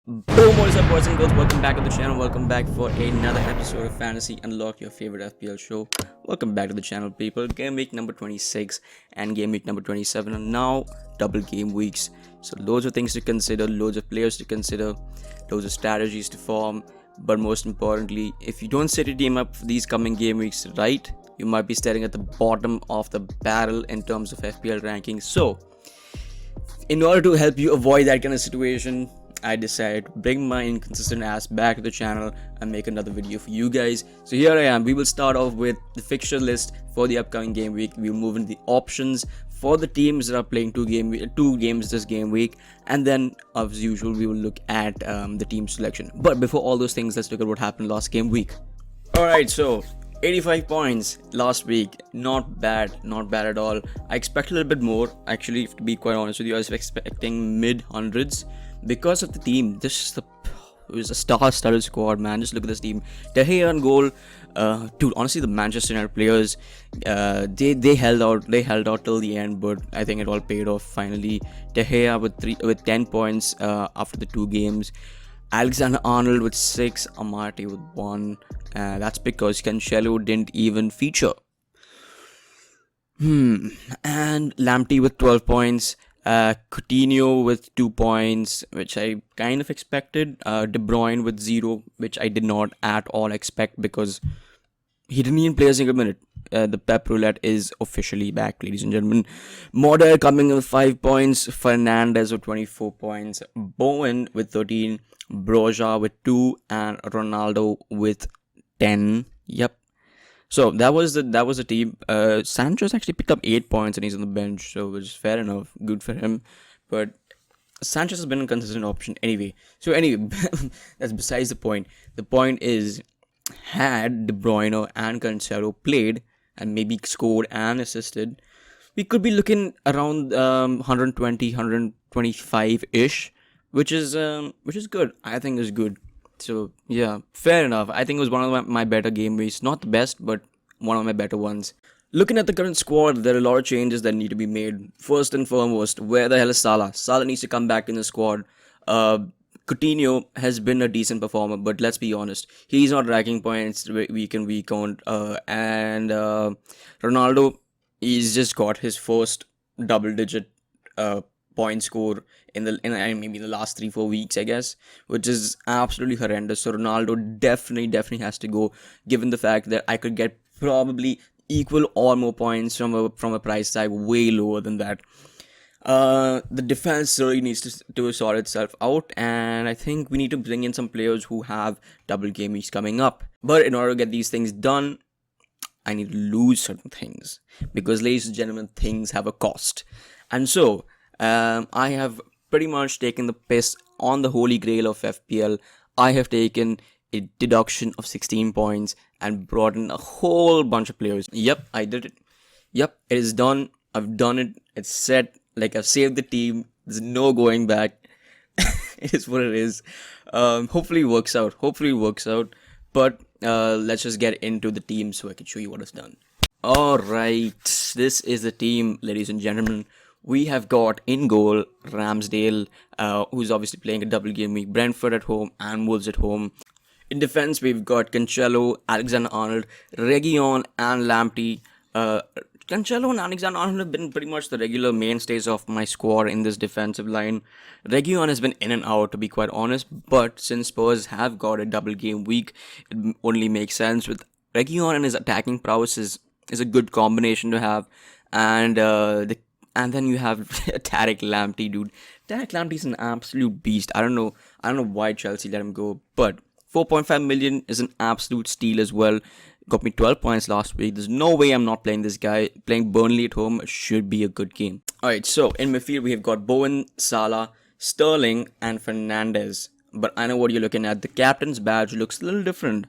Boom, what is up, boys and girls? Welcome back to the channel. Welcome back for another episode of Fantasy Unlock, your favorite FPL show. Welcome back to the channel, people. Game week number 26 and game week number 27 are now double game weeks. So, loads of things to consider, loads of players to consider, loads of strategies to form. But most importantly, if you don't set your team up for these coming game weeks right, you might be staring at the bottom of the barrel in terms of FPL rankings. So, in order to help you avoid that kind of situation, I decided to bring my inconsistent ass back to the channel and make another video for you guys. So here I am. We will start off with the fixture list for the upcoming game week. We'll move into the options for the teams that are playing two games this game week, and then as usual we will look at the team selection. But before all those things, let's look at what happened last game week. Alright, so 85 points last week. Not bad at all. I expected a little bit more, actually, to be quite honest with you. I was expecting mid hundreds because of the team. It was a star-studded squad, man. Just look at this team. De Gea on goal. Dude, honestly, the Manchester United players, they held out till the end, but I think it all paid off finally. De Gea with 10 points after the two games. Alexander-Arnold with 6, Amartey with 1. That's because Cancelo didn't even feature. And Lamptey with 12 points. Coutinho with 2 points, which I kind of expected. De Bruyne with 0, which I did not at all expect because he didn't even play a single minute. The Pep Roulette is officially back, ladies and gentlemen. Moder coming in with 5 points. Fernandes with 24 points. Bowen with 13. Broja with 2. And Ronaldo with 10. Yep. So that was the team. Sanchez actually picked up 8 points and he's on the bench, so which is fair enough. Good for him. But Sanchez has been a consistent option anyway. So anyway, that's besides the point. The point is, had De Bruyne and Cancelo played and maybe scored and assisted, we could be looking around 120, 125 ish, which is good. I think is good. So yeah, fair enough. I think it was one of my better game weeks. Not the best, but one of my better ones. Looking at the current squad, there are a lot of changes that need to be made. First and foremost, where the hell is Salah? Salah needs to come back in the squad. Coutinho has been a decent performer, but let's be honest, he's not racking points week in week out. And Ronaldo, he's just got his first double-digit point score in maybe the last 3-4 weeks, I guess, which is absolutely horrendous. So Ronaldo definitely has to go, given the fact that I could get probably equal or more points from a price tag way lower than that. The defense really needs to sort itself out, and I think we need to bring in some players who have double game weeks coming up. But in order to get these things done, I need to lose certain things, because, ladies and gentlemen, things have a cost. And so I have pretty much taken the piss on the holy grail of FPL. I have taken a deduction of 16 points and brought in a whole bunch of players. Yep, I did it. Yep, it is done. I've done it. It's set. Like, I've saved the team. There's no going back. It is what it is. Hopefully it works out. But let's just get into the team so I can show you what it's done. Alright, this is the team, ladies and gentlemen. We have got in goal Ramsdale, who's obviously playing a double game week. Brentford at home and Wolves at home. In defense, we've got Cancelo, Alexander-Arnold, Reguilon, and Lamptey. Cancelo and Alexander-Arnold have been pretty much the regular mainstays of my squad in this defensive line. Reguilon has been in and out, to be quite honest, but since Spurs have got a double game week, it only makes sense. With Reguilon and his attacking prowess is a good combination to have, and then you have Tariq Lamptey, dude. Tariq Lamptey's an absolute beast. I don't know why Chelsea let him go, but 4.5 million is an absolute steal as well. Got me 12 points last week. There's no way I'm not playing this guy. Playing Burnley at home should be a good game. Alright, so in midfield we have got Bowen, Salah, Sterling, and Fernandes. But I know what you're looking at. The captain's badge looks a little different.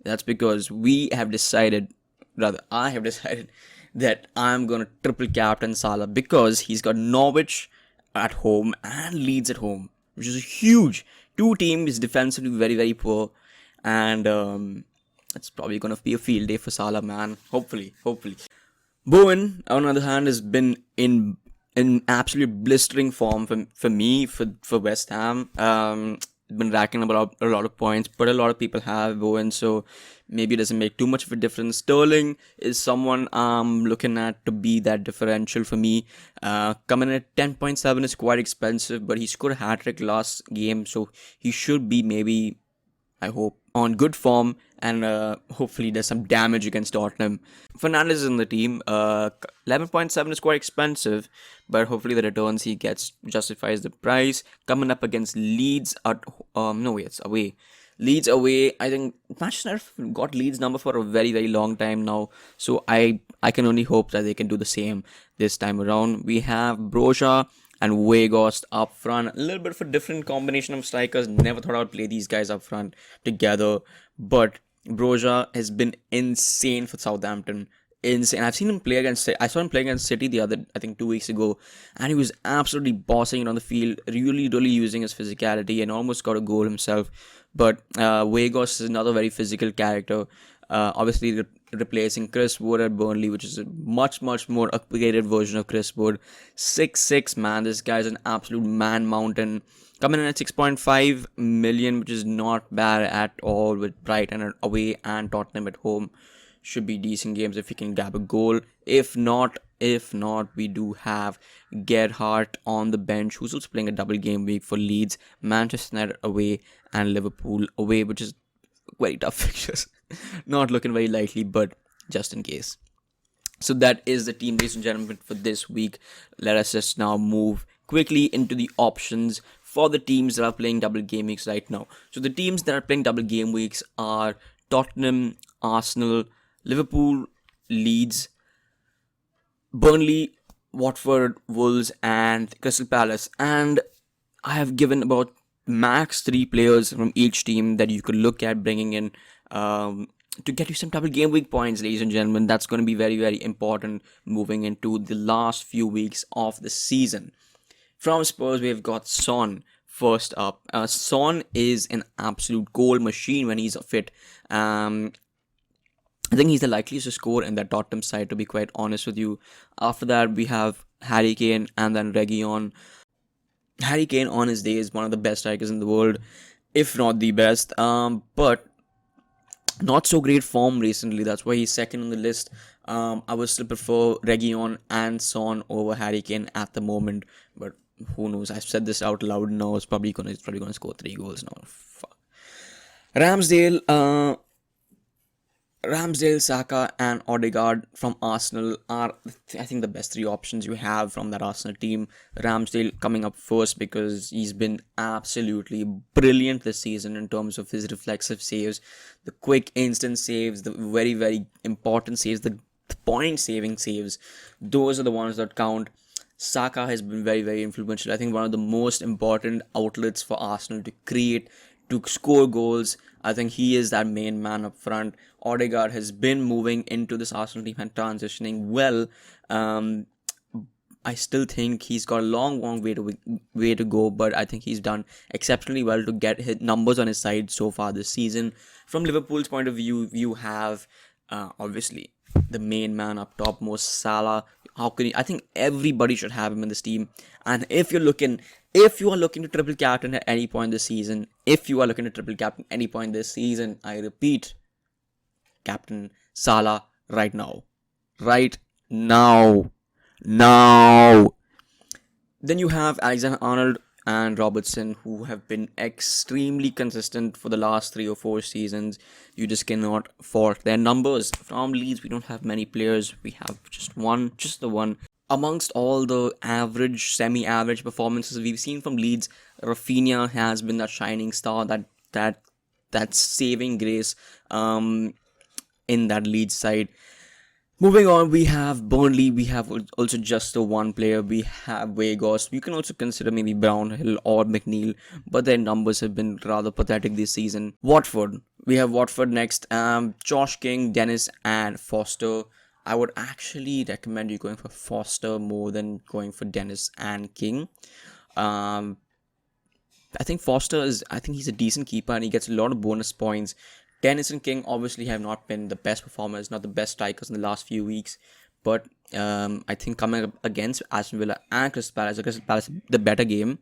That's because I have decided that I'm going to triple captain Salah, because he's got Norwich at home and Leeds at home, which is huge. Two teams defensively very poor, and it's probably going to be a field day for Salah, man. Hopefully. Bowen, on the other hand, has been in absolute blistering form for me, for West Ham. been racking up a lot of points, but a lot of people have Owen, so maybe it doesn't make too much of a difference. Sterling is someone I'm looking at to be that differential for me. Coming in at 10.7 is quite expensive, but he scored a hat-trick last game, so he should be maybe, I hope, on good form, and hopefully does some damage against Tottenham. Fernandes is in the team. 11.7 is quite expensive, but hopefully the returns he gets justifies the price. Coming up against Leeds at no way, it's away. Leeds away. I think Manchester United got Leeds number for a very, very long time now, so I can only hope that they can do the same this time around. We have Broja and Weghorst up front. A little bit of a different combination of strikers. Never thought I would play these guys up front together, but Broja has been insane for Southampton. Insane. I've seen him play against. I saw him play against City the other, I think, 2 weeks ago, and he was absolutely bossing it on the field, really, really using his physicality, and almost got a goal himself. But Weghorst is another very physical character. Obviously, replacing Chris Wood at Burnley, which is a much, much more upgraded version of Chris Wood. 6'6", man. This guy's an absolute man mountain. Coming in at 6.5 million, which is not bad at all, with Brighton away and Tottenham at home. Should be decent games if he can grab a goal. If not, we do have Gerhardt on the bench, who's also playing a double game week for Leeds, Manchester United away, and Liverpool away, which is very tough fixtures. Not looking very likely, but just in case. So that is the team, ladies and gentlemen, for this week. Let us just now move quickly into the options for the teams that are playing double game weeks right now. So the teams that are playing double game weeks are Tottenham, Arsenal, Liverpool, Leeds, Burnley, Watford, Wolves, and Crystal Palace. And I have given about max 3 players from each team that you could look at bringing in to get you some double game week points, ladies and gentlemen. That's going to be very, very important moving into the last few weeks of the season. From Spurs, we've got Son first up. Son is an absolute goal machine when he's fit. I think he's the likeliest to score in that Tottenham side, to be quite honest with you. After that, we have Harry Kane and then Reguilon. Harry Kane on his day is one of the best strikers in the world, if not the best. But not so great form recently. That's why he's second on the list. I would still prefer Reguilon and Son over Harry Kane at the moment. But who knows? I've said this out loud now. It's probably gonna score 3 goals now. Fuck. Ramsdale, Saka, and Odegaard from Arsenal are, I think, the best 3 options you have from that Arsenal team. Ramsdale coming up first because he's been absolutely brilliant this season in terms of his reflexive saves, the quick instant saves, the very, very important saves, the point-saving saves. Those are the ones that count. Saka has been very, very influential. I think one of the most important outlets for Arsenal to create, to score goals. I think he is that main man up front. Odegaard has been moving into this Arsenal team and transitioning well. I still think he's got a long way to go, but I think he's done exceptionally well to get his numbers on his side so far this season. From Liverpool's point of view, you have obviously the main man up top, Mo Salah. How can you? I think everybody should have him in this team. And if you are looking to triple captain at any point this season, I repeat, captain Salah right now. Then you have Alexander-Arnold and Robertson, who have been extremely consistent for the last 3 or 4 seasons. You just cannot fault their numbers. From Leeds, we don't have many players. We have just the one. Amongst all the average, semi-average performances we've seen from Leeds, Rafinha has been that shining star, that saving grace in that Leeds side. Moving on, we have Burnley. We have also just the one player. We have Weghorst. You can also consider maybe Brownhill or McNeil, but their numbers have been rather pathetic this season. Watford. We have Watford next. Josh King, Dennis, and Foster. I would actually recommend you going for Foster more than going for Dennis and King. I think he's a decent keeper and he gets a lot of bonus points. Dennis and King obviously have not been the best performers, not the best strikers in the last few weeks. but I think coming up against Aston Villa and Crystal Palace the better game.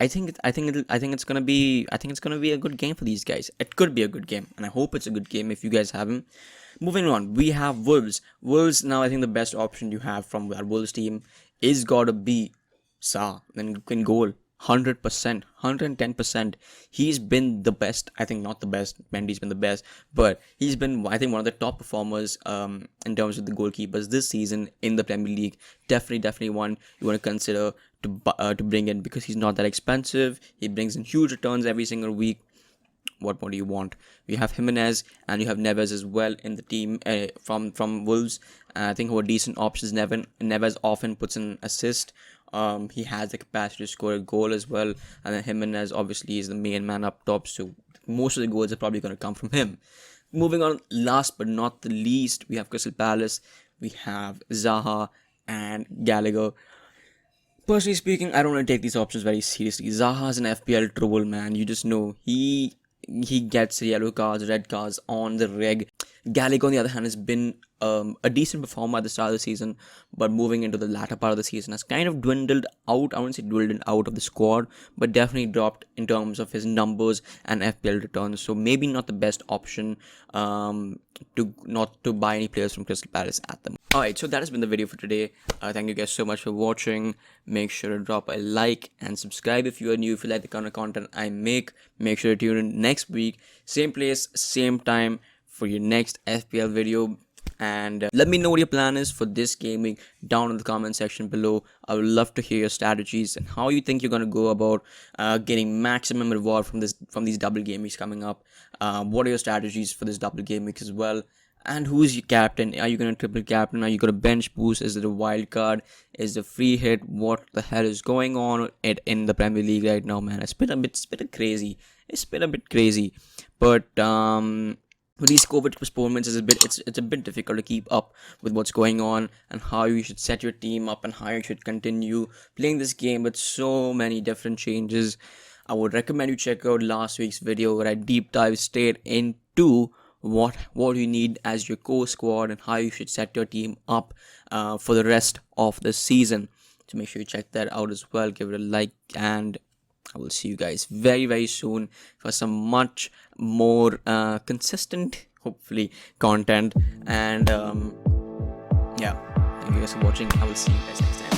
I think it's gonna be a good game for these guys. It could be a good game, and I hope it's a good game if you guys haven't. Moving on, we have Wolves. Wolves now. I think the best option you have from our Wolves team is gotta be Sa. Then in goal. 100%, 110%. He's been the best. I think not the best. Mendy's been the best, but he's been, I think, one of the top performers in terms of the goalkeepers this season in the Premier League. Definitely one you want to consider to bring in, because he's not that expensive. He brings in huge returns every single week. What more do you want? We have Jimenez and you have Neves as well in the team from Wolves. I think who are decent options. Neves often puts an assist. He has the capacity to score a goal as well, and then Jimenez obviously is the main man up top, so most of the goals are probably going to come from him. Moving on, last but not the least, we have Crystal Palace. We have Zaha and Gallagher. Personally speaking, I don't want to take these options very seriously. Zaha's an FPL troll, man. You just know he gets yellow cards, red cards on the reg. Gallagher, on the other hand, has been a decent performer at the start of the season, but moving into the latter part of the season has kind of dwindled out. I wouldn't say dwindled out of the squad, but definitely dropped in terms of his numbers and FPL returns. So maybe not the best option to buy any players from Crystal Palace at the moment. Alright, so that has been the video for today. Thank you guys so much for watching. Make sure to drop a like and subscribe if you are new. If you like the kind of content I make sure to tune in next week, same place, same time, for your next FPL video. And let me know what your plan is for this gaming down in the comment section below. I would love to hear your strategies and how you think you're going to go about getting maximum reward from these double game weeks coming up. What are your strategies for this double game week as well? And who is your captain? Are you going to triple captain? Are you going to bench boost? Is it a wild card? Is it a free hit? What the hell is going on in the Premier League right now, man? It's been a bit crazy. It's been a bit crazy, but with these COVID postponements, it's a bit difficult to keep up with what's going on and how you should set your team up and how you should continue playing this game with so many different changes. I would recommend you check out last week's video where I deep dive straight into what you need as your core squad and how you should set your team up for the rest of the season. So make sure you check that out as well. Give it a like, and I will see you guys very soon for some much more consistent, hopefully, content. And yeah, thank you guys for watching. I will see you guys next time.